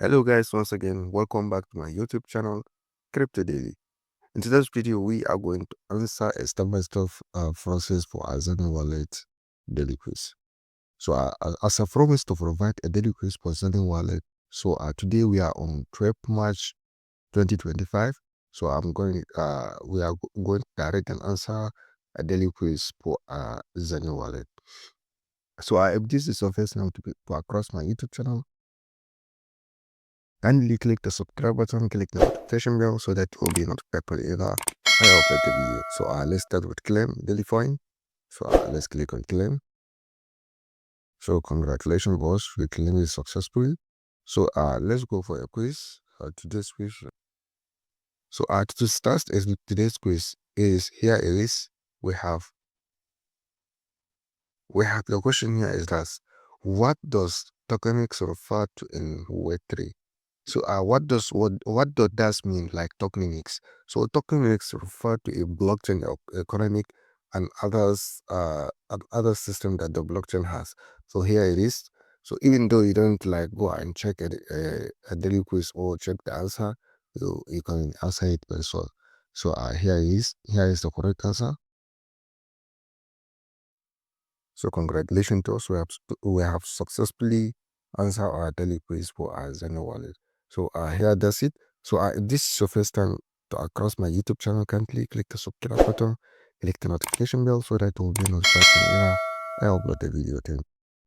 Hello guys, once again, welcome back to my YouTube channel, Crypto Daily. In today's video, we are going to answer a step-by-step process for our Xenea wallet daily quiz. So as I promised to provide a daily quiz for Xenea wallet, so today we are on 12th March 2025. So we are going to direct and answer a daily quiz for Xenea wallet. So if this is your first time to across my YouTube channel, kindly click the subscribe button, click the notification bell so that you will be notified whenever I upload the video. So let's start with claim daily coin. So let's click on claim. So congratulations boss, we claim is successful. So let's go for a quiz. Today's quiz. So to start today's quiz is here it is. We have the question here is that what does tokenomics refer to in Web3? So what does that mean, like tokenomics? So tokenomics refer to a blockchain economic and other system that the blockchain has. So here it is. So even though you don't like go and check a daily quiz or check the answer, you can answer it by yourself. So here it is. Here is the correct answer. So congratulations to us. We have successfully answered our daily quiz for our Xenea wallet. So here that's it. So if this is your first time to across my YouTube channel, kindly click the subscribe button, click the notification bell so that you will be notified whenever I upload the video. Thank you.